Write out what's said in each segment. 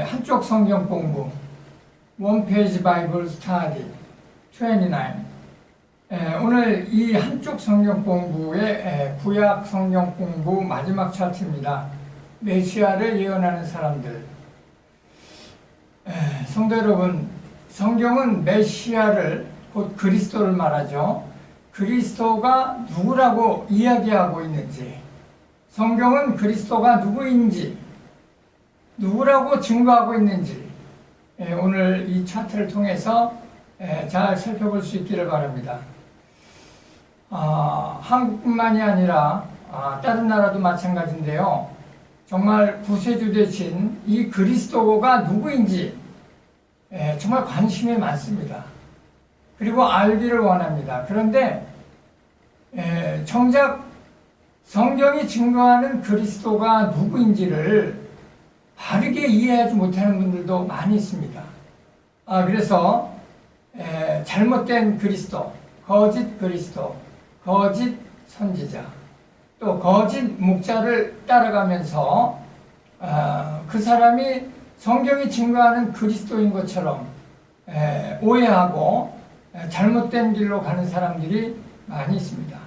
한쪽 성경 공부, 원페이지 바이블 스타디 29. 오늘 이 한쪽 성경 공부의 구약 성경 공부 마지막 차트입니다. 메시아를 예언하는 사람들. 성도 여러분, 성경은 메시아를, 곧 그리스도를 말하죠. 그리스도가 누구라고 이야기하고 있는지, 성경은 그리스도가 누구인지, 누구라고 증거하고 있는지 오늘 이 차트를 통해서 잘 살펴볼 수 있기를 바랍니다. 한국뿐만이 아니라 다른 나라도 마찬가지인데요. 정말 구세주 되신 이 그리스도가 누구인지 정말 관심이 많습니다. 그리고 알기를 원합니다. 그런데 정작 성경이 증거하는 그리스도가 누구인지를 바르게 이해하지 못하는 분들도 많이 있습니다. 그래서 잘못된 그리스도, 거짓 선지자, 또 거짓 목자를 따라가면서 그 사람이 성경이 증거하는 그리스도인 것처럼 오해하고 잘못된 길로 가는 사람들이 많이 있습니다.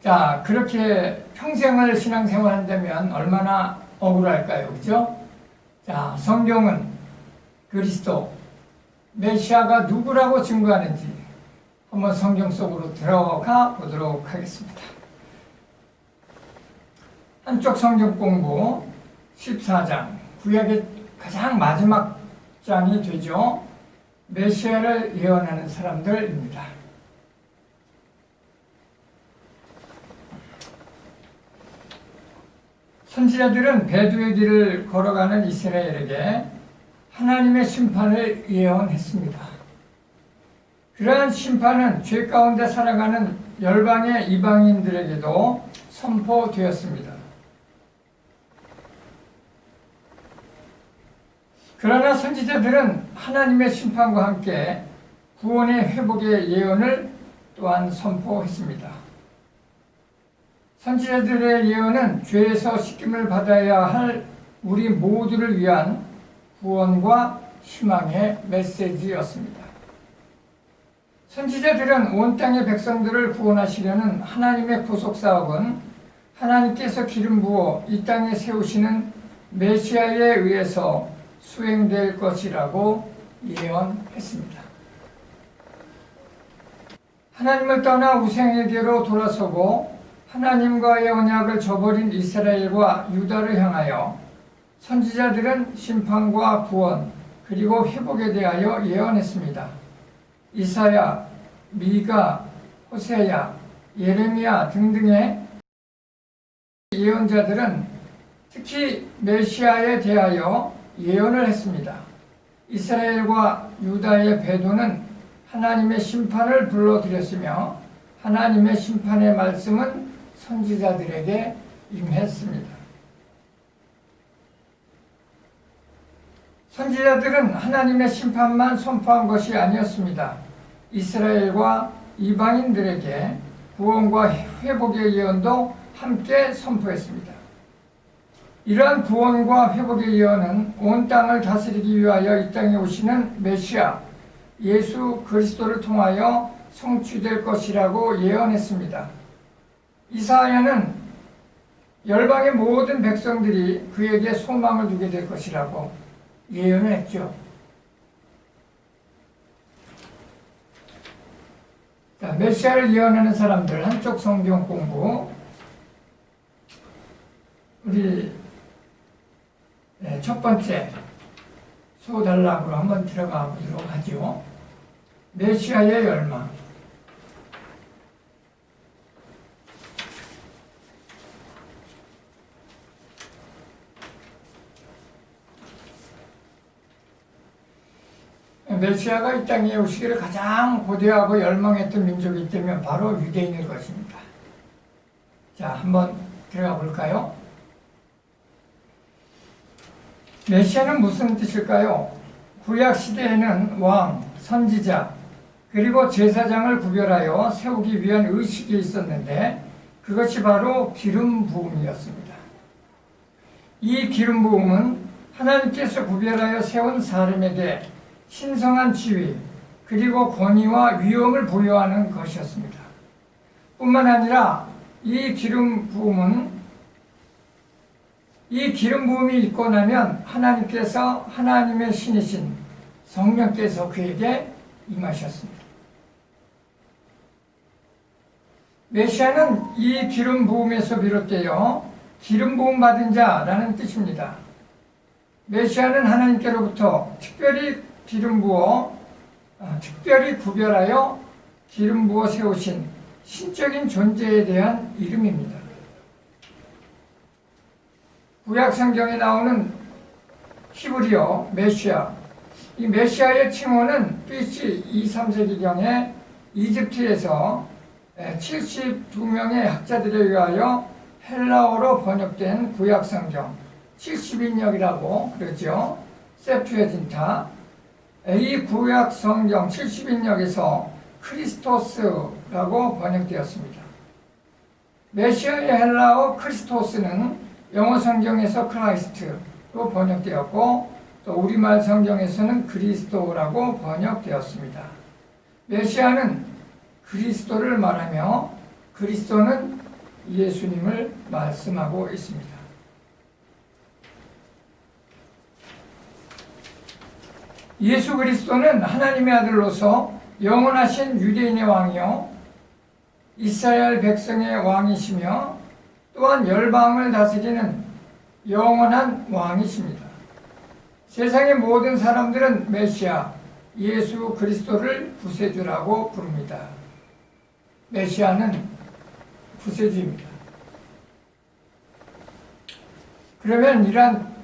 자, 그렇게 평생을 신앙생활 한다면 얼마나 억울할까요? 그죠? 자, 성경은 그리스도, 메시아가 누구라고 증거하는지 한번 성경 속으로 들어가 보도록 하겠습니다. 한쪽 성경 공부 14장, 구약의 가장 마지막 장이 되죠. 메시아를 예언하는 사람들입니다. 선지자들은 배두의 길을 걸어가는 이스라엘에게 하나님의 심판을 예언했습니다. 그러한 심판은 죄 가운데 살아가는 열방의 이방인들에게도 선포되었습니다. 그러나 선지자들은 하나님의 심판과 함께 구원의 회복의 예언을 또한 선포했습니다. 선지자들의 예언은 죄에서 씻김을 받아야 할 우리 모두를 위한 구원과 희망의 메시지였습니다. 선지자들은 온 땅의 백성들을 구원하시려는 하나님의 구속사업은 하나님께서 기름 부어 이 땅에 세우시는 메시아에 의해서 수행될 것이라고 예언했습니다. 하나님을 떠나 우상에게로 돌아서고 하나님과의 언약을 저버린 이스라엘과 유다를 향하여 선지자들은 심판과 구원 그리고 회복에 대하여 예언했습니다. 이사야, 미가, 호세야, 예레미야 등등의 예언자들은 특히 메시아에 대하여 예언을 했습니다. 이스라엘과 유다의 배도는 하나님의 심판을 불러들였으며 하나님의 심판의 말씀은 선지자들에게 임했습니다. 선지자들은 하나님의 심판만 선포한 것이 아니었습니다. 이스라엘과 이방인들에게 구원과 회복의 예언도 함께 선포했습니다. 이러한 구원과 회복의 예언은 온 땅을 다스리기 위하여 이 땅에 오시는 메시아 예수 그리스도를 통하여 성취될 것이라고 예언했습니다. 이사야는 열방의 모든 백성들이 그에게 소망을 두게 될 것이라고 예언을 했죠. 자, 메시아를 예언하는 사람들 한쪽 성경 공부, 우리 첫 번째 소단락으로 한번 들어가 보도록 하죠. 메시아의 열망. 메시아가 이 땅에 오시기를 가장 고대하고 열망했던 민족이 있다면 바로 유대인일 것입니다. 자, 한번 들어가 볼까요? 메시아는 무슨 뜻일까요? 구약 시대에는 왕, 선지자, 그리고 제사장을 구별하여 세우기 위한 의식이 있었는데 그것이 바로 기름 부음이었습니다. 이 기름 부음은 하나님께서 구별하여 세운 사람에게 신성한 지위 그리고 권위와 위엄을 부여하는 것이었습니다. 뿐만 아니라 이 기름 부음이 있고 나면 하나님께서 하나님의 신이신 성령께서 그에게 임하셨습니다. 메시아는 이 기름 부음에서 비롯되어 기름 부음 받은 자라는 뜻입니다. 메시아는 하나님께로부터 특별히 구별하여 기름 부어 세우신 신적인 존재에 대한 이름입니다. 구약 성경에 나오는 히브리어 메시아, 이 메시아의 칭호는 BC 2, 3세기경에 이집트에서 72명의 학자들에 의하여 헬라어로 번역된 구약 성경 70인역이라고 그러죠. 세프트에진타. 이 구약 성경 70인역에서 크리스토스라고 번역되었습니다. 메시아의 헬라어 크리스토스는 영어 성경에서 크라이스트로 번역되었고 또 우리말 성경에서는 그리스도라고 번역되었습니다. 메시아는 그리스도를 말하며 그리스도는 예수님을 말씀하고 있습니다. 예수 그리스도는 하나님의 아들로서 영원하신 유대인의 왕이요 이스라엘 백성의 왕이시며 또한 열방을 다스리는 영원한 왕이십니다. 세상의 모든 사람들은 메시아 예수 그리스도를 구세주라고 부릅니다. 메시아는 구세주입니다. 그러면 이러한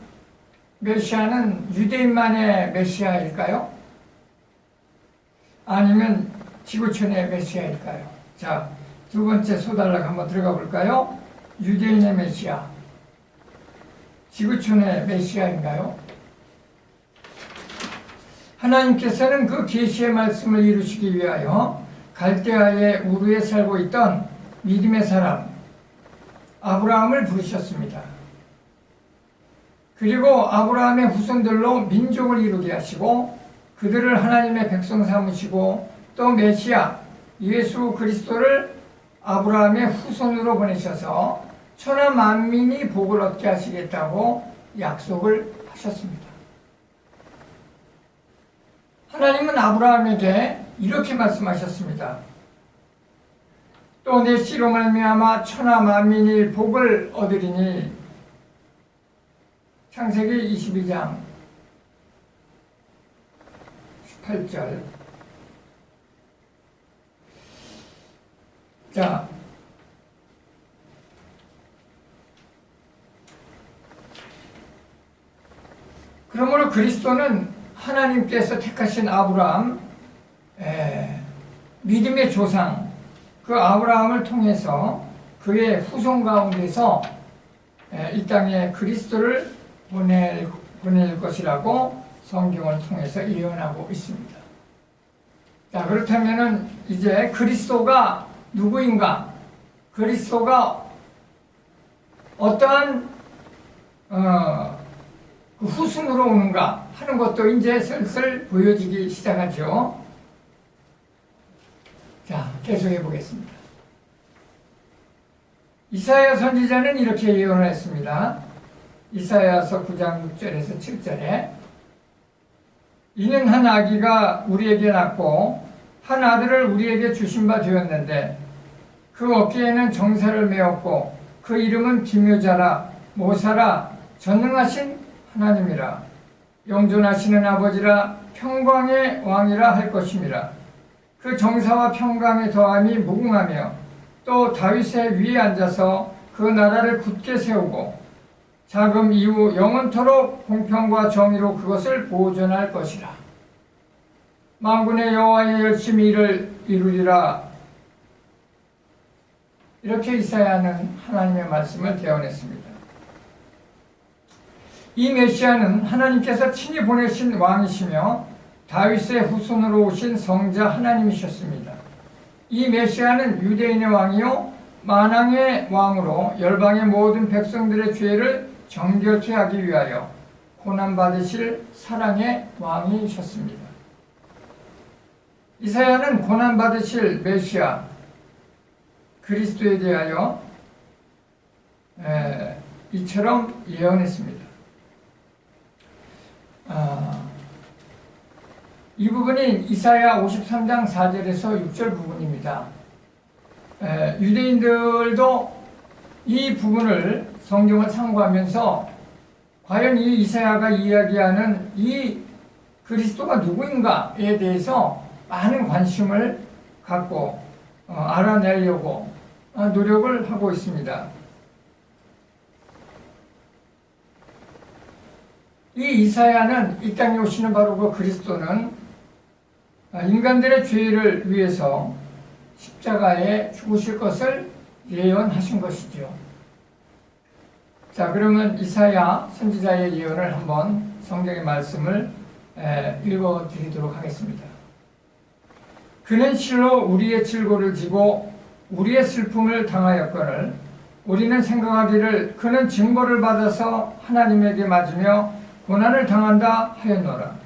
메시아는 유대인만의 메시아일까요? 아니면 지구촌의 메시아일까요? 자, 두 번째 소달락 한번 들어가 볼까요? 유대인의 메시아, 지구촌의 메시아인가요? 하나님께서는 그 계시의 말씀을 이루시기 위하여 갈대아의 우르에 살고 있던 믿음의 사람 아브라함을 부르셨습니다. 그리고 아브라함의 후손들로 민족을 이루게 하시고 그들을 하나님의 백성 삼으시고 또 메시아 예수 그리스도를 아브라함의 후손으로 보내셔서 천하 만민이 복을 얻게 하시겠다고 약속을 하셨습니다. 하나님은 아브라함에게 이렇게 말씀하셨습니다. 또 내 씨로 말미암아 천하 만민이 복을 얻으리니 창세기 22장 18절. 자, 그러므로 그리스도는 하나님께서 택하신 아브라함, 믿음의 조상, 그 아브라함을 통해서 그의 후손 가운데서 이 땅에 그리스도를 보낼 것이라고 성경을 통해서 예언하고 있습니다. 자, 그렇다면은 이제 그리스도가 누구인가? 그리스도가 어떠한 그 후순으로 오는가 하는 것도 이제 슬슬 보여지기 시작하죠. 자, 계속해 보겠습니다. 이사야 선지자는 이렇게 예언을 했습니다. 이사야서 9장 6절에서 7절에 이는 한 아기가 우리에게 낳고 한 아들을 우리에게 주신 바 되었는데 그 어깨에는 정사를 메었고 그 이름은 기묘자라 모사라 전능하신 하나님이라 영존하시는 아버지라 평강의 왕이라 할 것임이라. 그 정사와 평강의 더함이 무궁하며 또 다윗의 위에 앉아서 그 나라를 굳게 세우고 자금 이후 영원토록 공평과 정의로 그것을 보존할 것이라. 만군의 여호와의 열심히 일을 이루리라. 이렇게 이사야는 하나님의 말씀을 대언했습니다. 이 메시아는 하나님께서 친히 보내신 왕이시며 다윗의 후손으로 오신 성자 하나님이셨습니다. 이 메시아는 유대인의 왕이요 만왕의 왕으로 열방의 모든 백성들의 죄를 정결케 하기 위하여 고난받으실 사랑의 왕이셨습니다. 이사야는 고난받으실 메시아 그리스도에 대하여 이처럼 예언했습니다. 이 부분이 이사야 53장 4절에서 6절 부분입니다. 유대인들도 이 부분을 성경을 참고하면서 과연 이 이사야가 이야기하는 이 그리스도가 누구인가에 대해서 많은 관심을 갖고 알아내려고 노력을 하고 있습니다. 이 이사야는 이 땅에 오시는 바로 그 그리스도는 인간들의 죄를 위해서 십자가에 죽으실 것을 예언하신 것이죠. 자, 그러면 이사야 선지자의 예언을 한번 성경의 말씀을 읽어 드리도록 하겠습니다. 그는 실로 우리의 질고를 지고 우리의 슬픔을 당하였거늘 우리는 생각하기를 그는 징벌을 받아서 하나님에게 맞으며 고난을 당한다 하였노라.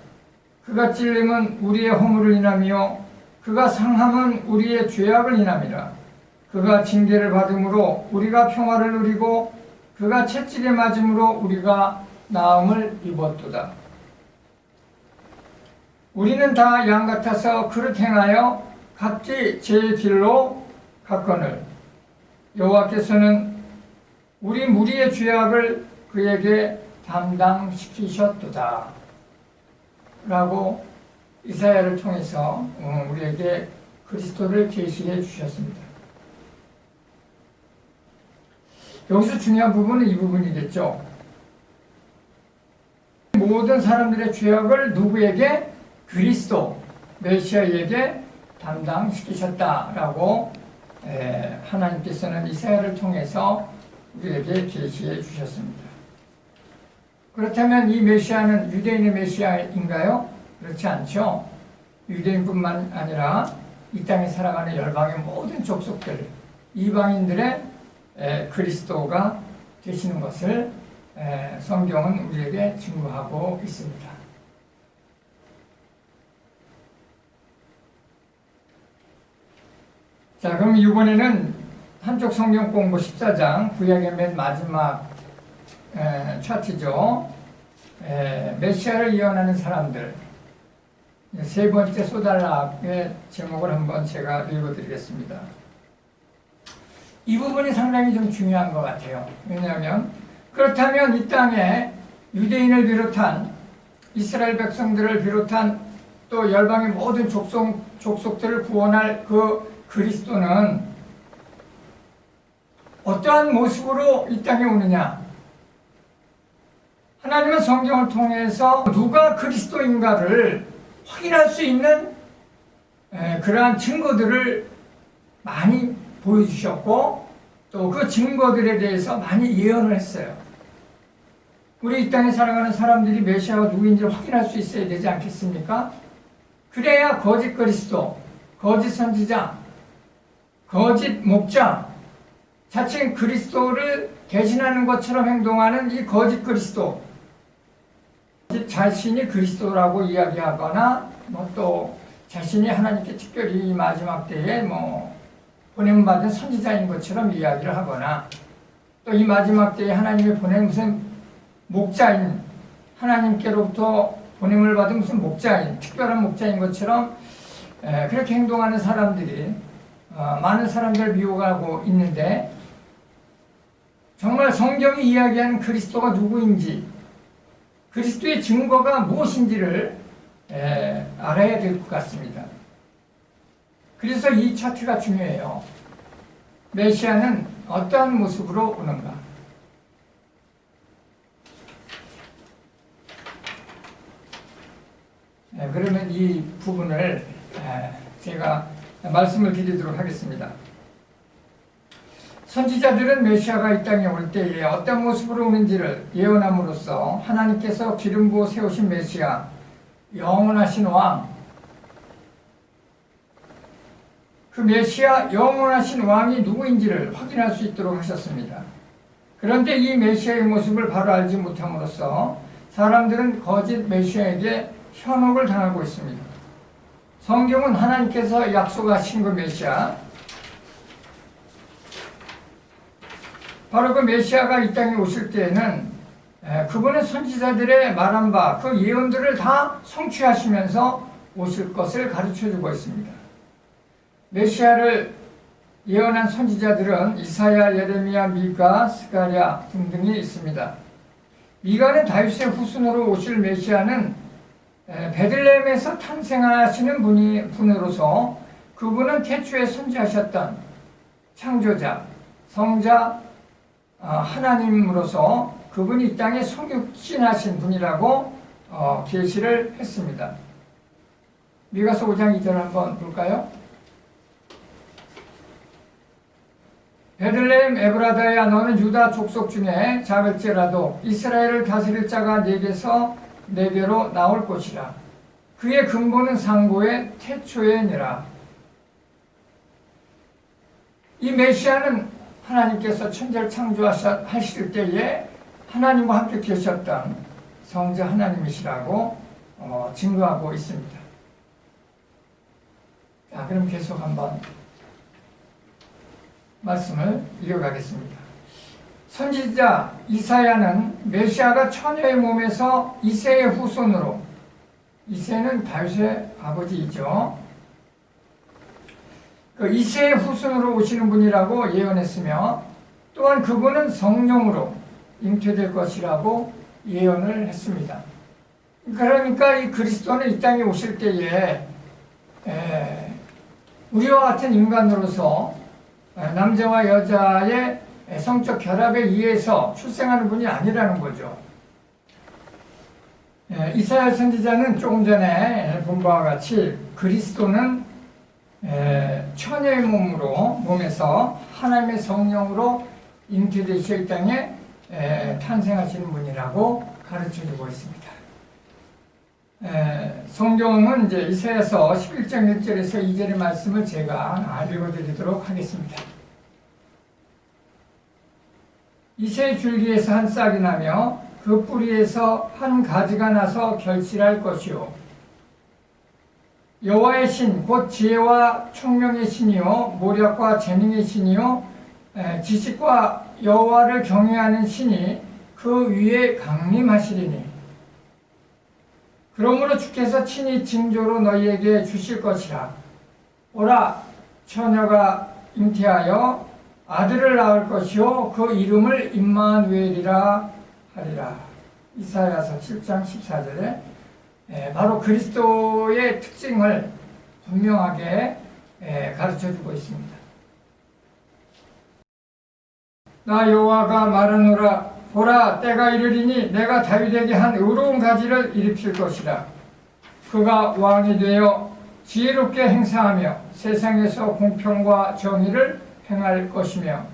그가 찔림은 우리의 허물을 인하며 그가 상함은 우리의 죄악을 인함이라. 그가 징계를 받음으로 우리가 평화를 누리고 그가 채찍에 맞음으로 우리가 나음을 입었도다. 우리는 다 양 같아서 그릇 행하여 각기 제 길로 갔거늘 여호와께서는 우리 무리의 죄악을 그에게 담당시키셨도다 라고 이사야를 통해서 우리에게 그리스도를 계시해 주셨습니다. 여기서 중요한 부분은 이 부분이겠죠. 모든 사람들의 죄악을 누구에게? 그리스도 메시아에게 담당시키셨다라고 하나님께서는 이사야를 통해서 우리에게 계시해 주셨습니다. 그렇다면 이 메시아는 유대인의 메시아인가요? 그렇지 않죠. 유대인뿐만 아니라 이 땅에 살아가는 열방의 모든 족속들, 이방인들의 그리스도가 되시는 것을 성경은 우리에게 증거하고 있습니다. 자, 그럼 이번에는 한쪽 성경 공부 14장 구약의 맨 마지막 차트죠. 메시아를 예언하는 사람들 세 번째 소달락의 제목을 한번 제가 읽어드리겠습니다. 이 부분이 상당히 좀 중요한 것 같아요. 왜냐하면 그렇다면 이 땅에 유대인을 비롯한 이스라엘 백성들을 비롯한 또 열방의 모든 족속들을 구원할 그 그리스도는 어떠한 모습으로 이 땅에 오느냐? 하나님은 성경을 통해서 누가 그리스도인가를 확인할 수 있는 그러한 증거들을 많이 보여주셨고 또 그 증거들에 대해서 많이 예언을 했어요. 우리 이 땅에 살아가는 사람들이 메시아가 누구인지를 확인할 수 있어야 되지 않겠습니까? 그래야 거짓 그리스도, 거짓 선지자, 거짓 목자, 자칭 그리스도를 대신하는 것처럼 행동하는 이 거짓 그리스도, 자신이 그리스도라고 이야기하거나 또 자신이 하나님께 특별히 이 마지막 때에 보냄 받은 선지자인 것처럼 이야기를 하거나 또 이 마지막 때에 하나님의 보낸 무슨 목자인, 하나님께로부터 보냄을 받은 무슨 목자인, 특별한 목자인 것처럼 그렇게 행동하는 사람들이 많은 사람들을 미혹하고 있는데 정말 성경이 이야기하는 그리스도가 누구인지 그리스도의 증거가 무엇인지를 알아야 될 것 같습니다. 그래서 이 차트가 중요해요. 메시아는 어떠한 모습으로 오는가? 그러면 이 부분을 제가 말씀을 드리도록 하겠습니다. 선지자들은 메시아가 이 땅에 올 때에 어떤 모습으로 오는지를 예언함으로써 하나님께서 기름 부어 세우신 메시아, 영원하신 왕, 그 메시아 영원하신 왕이 누구인지를 확인할 수 있도록 하셨습니다. 그런데 이 메시아의 모습을 바로 알지 못함으로써 사람들은 거짓 메시아에게 현혹을 당하고 있습니다. 성경은 하나님께서 약속하신 그 메시아, 바로 그 메시아가 이 땅에 오실 때에는 그분은 선지자들의 말한 바 그 예언들을 다 성취하시면서 오실 것을 가르쳐주고 있습니다. 메시아를 예언한 선지자들은 이사야, 예레미야, 미가, 스가랴 등등이 있습니다. 미가는 다윗의 후손으로 오실 메시아는 베들레헴에서 탄생하시는 분으로서 그분은 태초에 선지하셨던 창조자, 성자, 하나님으로서 그분이 이 땅에 성육신하신 분이라고 계시를 했습니다. 미가서 5장 2절 한번 볼까요? 베들레헴 에브라다야, 너는 유다 족속 중에 작을지라도 이스라엘을 다스릴 자가 내게로 나올 것이라. 그의 근본은 상고의 태초에니라. 이 메시아는 하나님께서 천지를 창조하실 때에 하나님과 함께 계셨던 성자 하나님이시라고 증거하고 있습니다. 자, 그럼 계속 한번 말씀을 이어가겠습니다. 선지자 이사야는 메시아가 처녀의 몸에서 이새의 후손으로, 이새는 다윗의 아버지이죠. 그 이새의 후손으로 오시는 분이라고 예언했으며, 또한 그분은 성령으로 잉태될 것이라고 예언을 했습니다. 그러니까 이 그리스도는 이 땅에 오실 때에 우리와 같은 인간으로서 남자와 여자의 성적 결합에 의해서 출생하는 분이 아니라는 거죠. 이사야 선지자는 조금 전에 본 바와 같이 그리스도는 처녀의 몸에서 하나님의 성령으로 잉태되셔 이 땅에 탄생하시는 분이라고 가르쳐주고 있습니다. 성경은 이제 이사야서 11장 1절에서 2절의 말씀을 제가 읽어드리도록 하겠습니다. 이새의 줄기에서 한 싹이 나며 그 뿌리에서 한 가지가 나서 결실할 것이요, 여호와의 신 곧 지혜와 총명의 신이요 모략과 재능의 신이요 지식과 여호와를 경외하는 신이 그 위에 강림하시리니, 그러므로 주께서 친히 징조로 너희에게 주실 것이라. 오라, 처녀가 잉태하여 아들을 낳을 것이요 그 이름을 임마누엘이라 하리라. 이사야서 7장 14절에 바로 그리스도의 특징을 분명하게 가르쳐주고 있습니다. 나 여호와가 말하노라, 보라, 때가 이르리니 내가 다윗에게 한 의로운 가지를 일으킬 것이라. 그가 왕이 되어 지혜롭게 행사하며 세상에서 공평과 정의를 행할 것이며,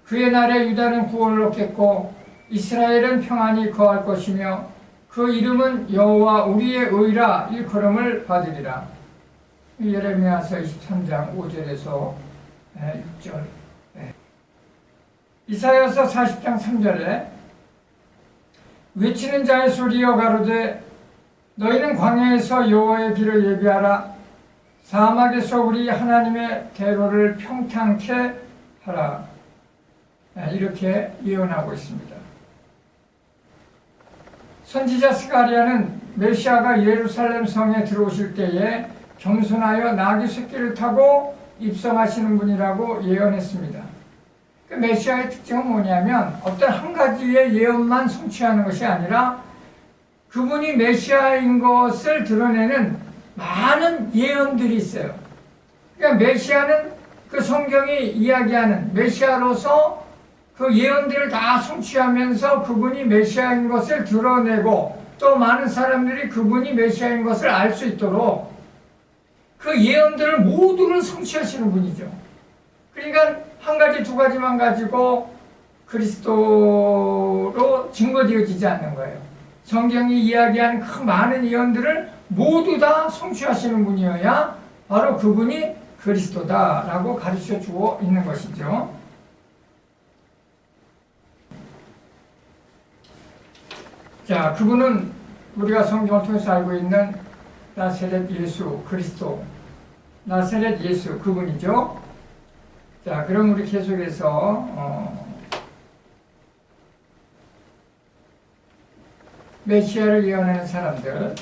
그의 날에 유다는 구원을 얻겠고 이스라엘은 평안히 거할 것이며 그 이름은 여호와 우리의 의라 일컬음을 받으리라. 예레미야서 23장 5절에서 6절. 이사야서 40장 3절에 외치는 자의 소리여 가로되 너희는 광야에서 여호와의 길을 예비하라. 사막에서 우리 하나님의 대로를 평탄케 하라. 이렇게 예언하고 있습니다. 선지자 스가랴는 메시아가 예루살렘 성에 들어오실 때에 겸손하여 나귀 새끼를 타고 입성하시는 분이라고 예언했습니다. 그 메시아의 특징은 뭐냐면 어떤 한 가지의 예언만 성취하는 것이 아니라 그분이 메시아인 것을 드러내는 많은 예언들이 있어요. 그러니까 메시아는 그 성경이 이야기하는 메시아로서 그 예언들을 다 성취하면서 그분이 메시아인 것을 드러내고 또 많은 사람들이 그분이 메시아인 것을 알 수 있도록 그 예언들을 모두를 성취하시는 분이죠. 그러니까 한 가지 두 가지만 가지고 그리스도로 증거되어지지 않는 거예요. 성경이 이야기하는 그 많은 예언들을 모두 다 성취하시는 분이어야 바로 그분이 그리스도다라고 가르쳐 주고 있는 것이죠. 자, 그분은 우리가 성경을 통해서 알고 있는 나사렛 예수 그리스도, 나사렛 예수 그분이죠. 자, 그럼 우리 계속해서 메시아를 예언하는 사람들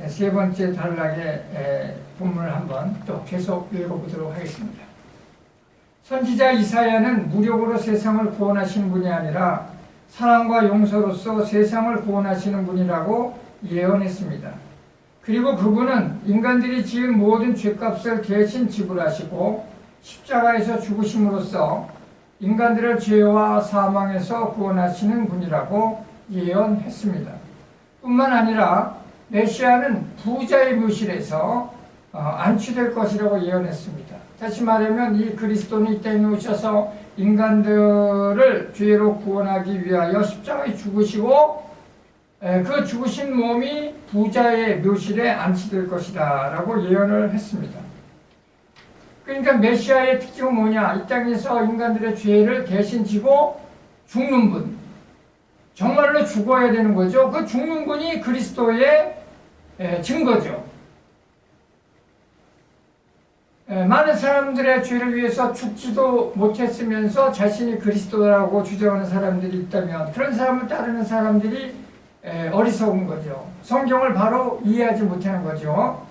세 번째 단락의 본문을 한번 또 계속 읽어보도록 하겠습니다. 선지자 이사야는 무력으로 세상을 구원하시는 분이 아니라 사랑과 용서로서 세상을 구원하시는 분이라고 예언했습니다. 그리고 그분은 인간들이 지은 모든 죄값을 대신 지불하시고 십자가에서 죽으심으로써 인간들을 죄와 사망에서 구원하시는 분이라고 예언했습니다. 뿐만 아니라 메시아는 부자의 묘실에서 안치될 것이라고 예언했습니다. 다시 말하면 이 그리스도는 이 땅에 오셔서 인간들을 죄로 구원하기 위하여 십자가에 죽으시고 그 죽으신 몸이 부자의 묘실에 안치될 것이다 라고 예언을 했습니다. 그러니까 메시아의 특징은 뭐냐? 이 땅에서 인간들의 죄를 대신 지고 죽는 분, 정말로 죽어야 되는 거죠. 그 죽는 분이 그리스도의 증거죠. 많은 사람들의 죄를 위해서 죽지도 못했으면서 자신이 그리스도라고 주장하는 사람들이 있다면 그런 사람을 따르는 사람들이 어리석은 거죠. 성경을 바로 이해하지 못하는 거죠.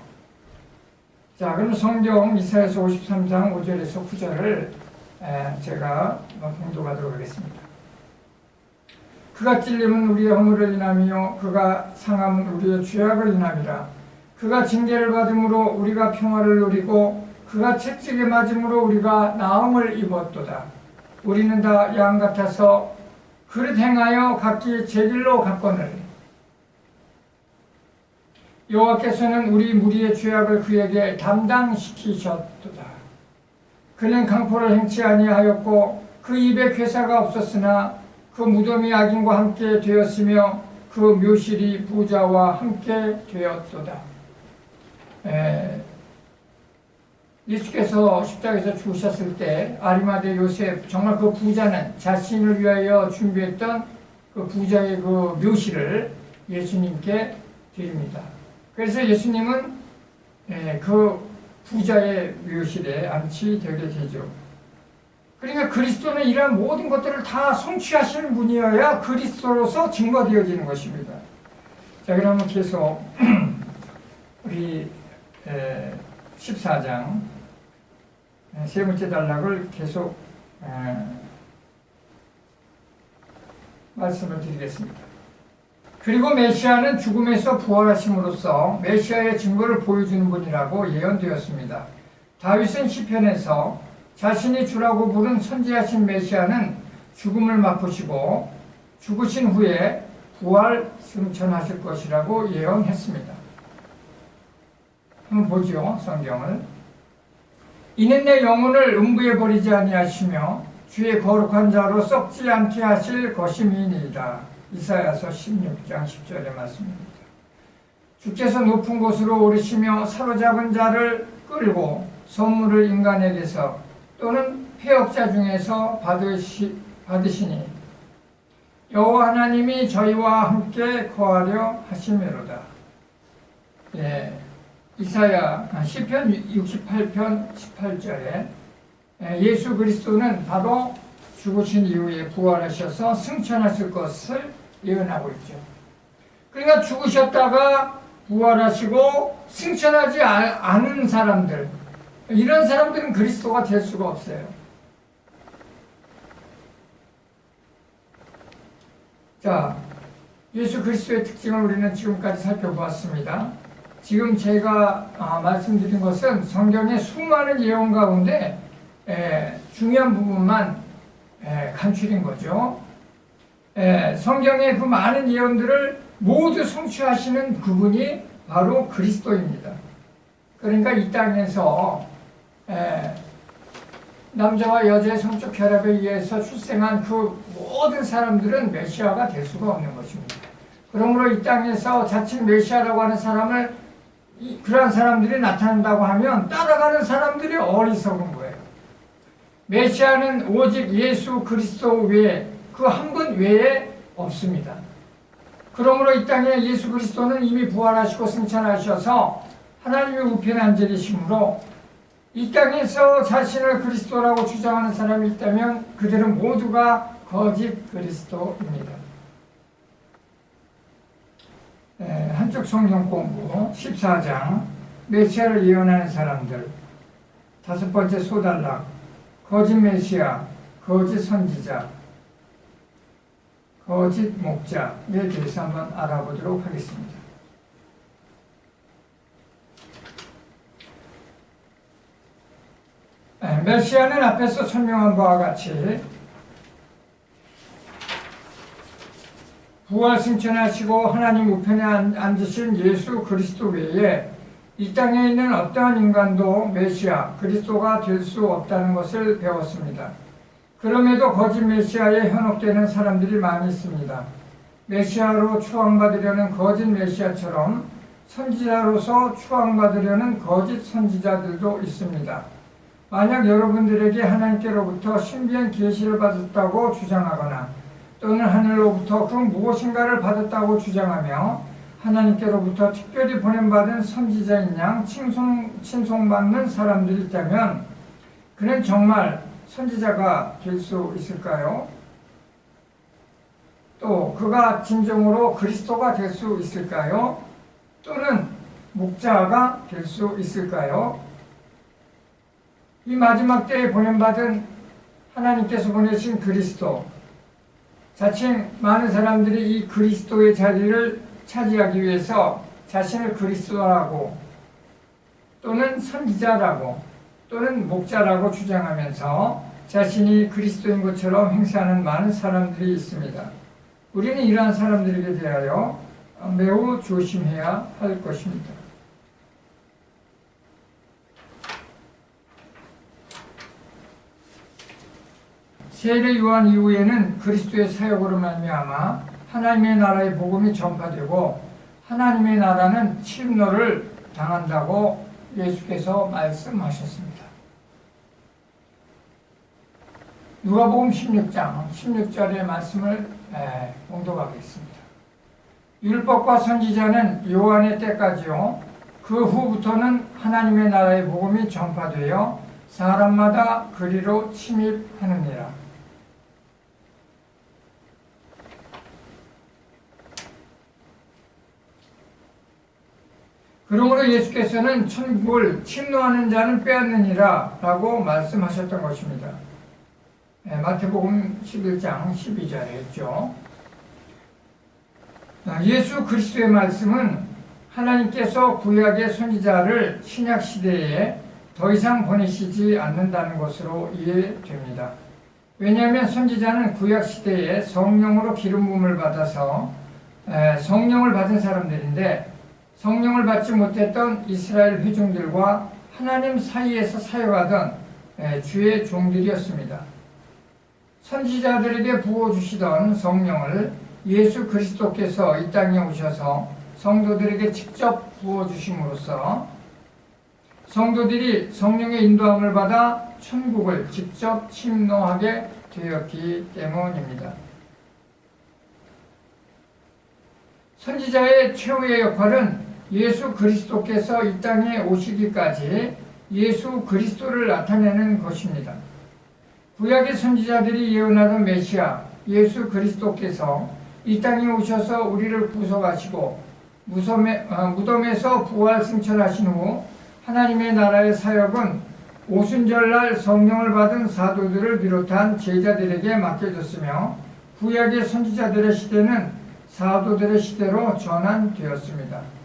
자, 그럼 성경 이사야서 53장 5절에서 9절을 제가 봉독하도록 하겠습니다. 그가 찔림은 우리의 허물을 인하며 그가 상함은 우리의 죄악을 인함이라. 그가 징계를 받음으로 우리가 평화를 누리고 그가 채찍에 맞음으로 우리가 나음을 입었도다. 우리는 다 양 같아서 그릇 행하여 각기 제 길로 갔거늘 여호와께서는 우리 무리의 죄악을 그에게 담당시키셨도다. 그는 강포를 행치 아니하였고 그 입에 괴사가 없었으나 그 무덤이 악인과 함께 되었으며 그 묘실이 부자와 함께 되었도다. 예수께서 십자가에서 죽으셨을 때 아리마대 요셉, 정말 그 부자는 자신을 위하여 준비했던 그 부자의 그 묘실을 예수님께 드립니다. 그래서 예수님은 그 부자의 묘실에 안치되게 되죠. 그러니까 그리스도는 이러한 모든 것들을 다 성취하시는 분이어야 그리스도로서 증거되어지는 것입니다. 자, 그러면 계속 우리 14장 세 번째 단락을 계속 말씀을 드리겠습니다. 그리고 메시아는 죽음에서 부활하심으로써 메시아의 증거를 보여주는 분이라고 예언되었습니다. 다윗은 시편에서 자신이 주라고 부른 선지하신 메시아는 죽음을 맛보시고 죽으신 후에 부활 승천하실 것이라고 예언했습니다. 한번 보죠, 성경을. 이는 내 영혼을 음부에 버리지 아니하시며 주의 거룩한 자로 썩지 않게 하실 것임이니이다. 이사야서 16장 10절의 말씀입니다. 주께서 높은 곳으로 오르시며 사로잡은 자를 끌고 선물을 인간에게서 또는 폐역자 중에서 받으시니 여호와 하나님이 저희와 함께 거하려 하심이로다. 시편 68편 18절에 예수 그리스도는 바로 죽으신 이후에 부활하셔서 승천하실 것을 예언하고 있죠. 그러니까 죽으셨다가 부활하시고 승천하지 않은 사람들, 이런 사람들은 그리스도가 될 수가 없어요. 자, 예수 그리스도의 특징을 우리는 지금까지 살펴보았습니다. 지금 제가 말씀드린 것은 성경의 수많은 예언 가운데 중요한 부분만 간추린 거죠. 성경의 그 많은 예언들을 모두 성취하시는 그분이 바로 그리스도입니다. 그러니까 이 땅에서 남자와 여자의 성적 결합에 의해서 출생한 그 모든 사람들은 메시아가 될 수가 없는 것입니다. 그러므로 이 땅에서 자칭 메시아라고 하는 사람을 그러한 사람들이 나타난다고 하면 따라가는 사람들이 어리석은 거예요. 메시아는 오직 예수 그리스도 외에 그 한 분 외에 없습니다. 그러므로 이 땅에 예수 그리스도는 이미 부활하시고 승천하셔서 하나님의 우편에 앉아 계시므로 이 땅에서 자신을 그리스도라고 주장하는 사람이 있다면 그들은 모두가 거짓 그리스도입니다. 한쪽 성경 공부 14장 메시아를 예언하는 사람들, 다섯 번째 소달락, 거짓 메시아, 거짓 선지자, 거짓 목자에 대해서 한번 알아보도록 하겠습니다. 메시아는 앞에서 설명한 바와 같이 부활 승천하시고 하나님 우편에 앉으신 예수 그리스도 외에 이 땅에 있는 어떠한 인간도 메시아 그리스도가 될 수 없다는 것을 배웠습니다. 그럼에도 거짓 메시아에 현혹되는 사람들이 많이 있습니다. 메시아로 추앙받으려는 거짓 메시아처럼 선지자로서 추앙받으려는 거짓 선지자들도 있습니다. 만약 여러분들에게 하나님께로부터 신비한 계시를 받았다고 주장하거나 또는 하늘로부터 그 무엇인가를 받았다고 주장하며 하나님께로부터 특별히 보냄받은 선지자인 양 칭송받는 사람들이 있다면 그는 정말 선지자가 될 수 있을까요? 또 그가 진정으로 그리스도가 될 수 있을까요? 또는 목자가 될 수 있을까요? 이 마지막 때에 보냄받은 하나님께서 보내신 그리스도, 자칭 많은 사람들이 이 그리스도의 자리를 차지하기 위해서 자신을 그리스도라고 또는 선지자라고 또는 목자라고 주장하면서 자신이 그리스도인 것처럼 행세하는 많은 사람들이 있습니다. 우리는 이러한 사람들에게 대하여 매우 조심해야 할 것입니다. 세례 요한 이후에는 그리스도의 사역으로 말미암아 하나님의 나라의 복음이 전파되고 하나님의 나라는 침노를 당한다고 예수께서 말씀하셨습니다. 누가복음 16장 16절의 말씀을 봉독하겠습니다. 율법과 선지자는 요한의 때까지요 그 후부터는 하나님의 나라의 복음이 전파되어 사람마다 그리로 침입하느니라. 그러므로 예수께서는 천국을 침노하는 자는 빼앗느니라 라고 말씀하셨던 것입니다. 마태복음 11장 12절에 했죠. 예수 그리스도의 말씀은 하나님께서 구약의 선지자를 신약 시대에 더 이상 보내시지 않는다는 것으로 이해됩니다. 왜냐하면 선지자는 구약 시대에 성령으로 기름 부음을 받아서 성령을 받은 사람들인데 성령을 받지 못했던 이스라엘 회중들과 하나님 사이에서 사역하던 주의 종들이었습니다. 선지자들에게 부어주시던 성령을 예수 그리스도께서 이 땅에 오셔서 성도들에게 직접 부어주심으로써 성도들이 성령의 인도함을 받아 천국을 직접 침노하게 되었기 때문입니다. 선지자의 최후의 역할은 예수 그리스도께서 이 땅에 오시기까지 예수 그리스도를 나타내는 것입니다. 구약의 선지자들이 예언하던 메시아 예수 그리스도께서 이 땅에 오셔서 우리를 구속하시고 무덤에서 부활 승천하신 후 하나님의 나라의 사역은 오순절날 성령을 받은 사도들을 비롯한 제자들에게 맡겨졌으며 구약의 선지자들의 시대는 사도들의 시대로 전환되었습니다.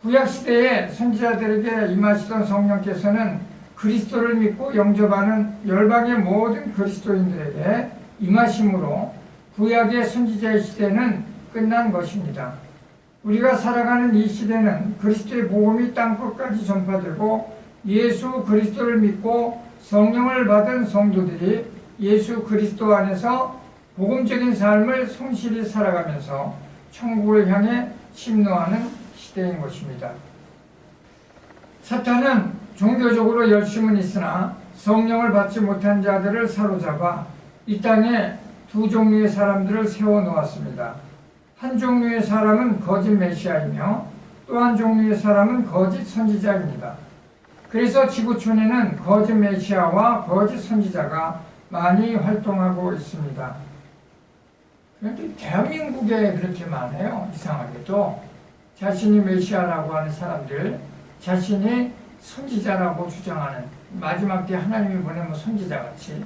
구약 시대에 선지자들에게 임하시던 성령께서는 그리스도를 믿고 영접하는 열방의 모든 그리스도인들에게 임하심으로 구약의 선지자의 시대는 끝난 것입니다. 우리가 살아가는 이 시대는 그리스도의 복음이 땅끝까지 전파되고 예수 그리스도를 믿고 성령을 받은 성도들이 예수 그리스도 안에서 복음적인 삶을 성실히 살아가면서 천국을 향해 침노하는 시대인 것입니다. 사탄은 종교적으로 열심은 있으나 성령을 받지 못한 자들을 사로잡아 이 땅에 두 종류의 사람들을 세워놓았습니다. 한 종류의 사람은 거짓 메시아이며 또 한 종류의 사람은 거짓 선지자입니다. 그래서 지구촌에는 거짓 메시아와 거짓 선지자가 많이 활동하고 있습니다. 그런데 대한민국에 그렇게 많아요. 이상하게도 자신이 메시아라고 하는 사람들, 자신이 선지자라고 주장하는, 마지막 때 하나님이 보낸 선지자같이,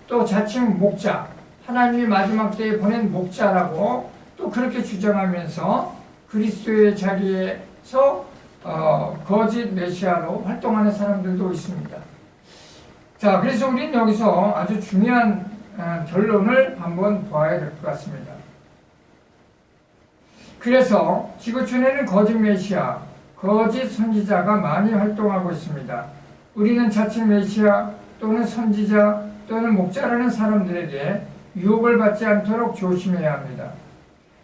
또 자칭 목자, 하나님이 마지막 때에 보낸 목자라고 또 그렇게 주장하면서 그리스도의 자리에서 거짓 메시아로 활동하는 사람들도 있습니다. 자, 그래서 우리는 여기서 아주 중요한 결론을 한번 보아야 될 것 같습니다. 그래서 지구촌에는 거짓 메시아, 거짓 선지자가 많이 활동하고 있습니다. 우리는 자칭 메시아 또는 선지자 또는 목자라는 사람들에게 유혹을 받지 않도록 조심해야 합니다.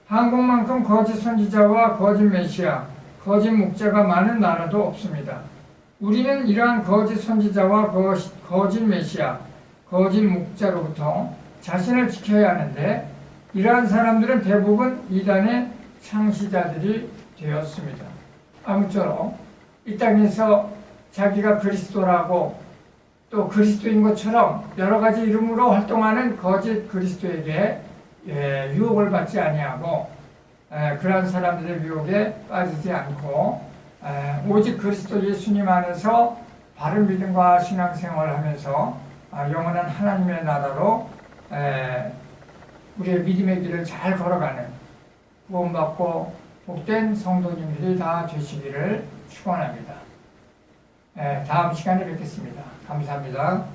한국만큼 거짓 선지자와 거짓 메시아, 거짓 목자가 많은 나라도 없습니다. 우리는 이러한 거짓 선지자와 거짓 메시아, 거짓 목자로부터 자신을 지켜야 하는데, 이러한 사람들은 대부분 이단의 창시자들이 되었습니다. 아무쪼록 이 땅에서 자기가 그리스도라고 또 그리스도인 것처럼 여러 가지 이름으로 활동하는 거짓 그리스도에게 유혹을 받지 아니하고 그러한 사람들의 유혹에 빠지지 않고 오직 그리스도 예수님 안에서 바른 믿음과 신앙생활을 하면서 영원한 하나님의 나라로 우리의 믿음의 길을 잘 걸어가는 구원받고 복된 성도님들이 다 되시기를 축원합니다. 다음 시간에 뵙겠습니다. 감사합니다.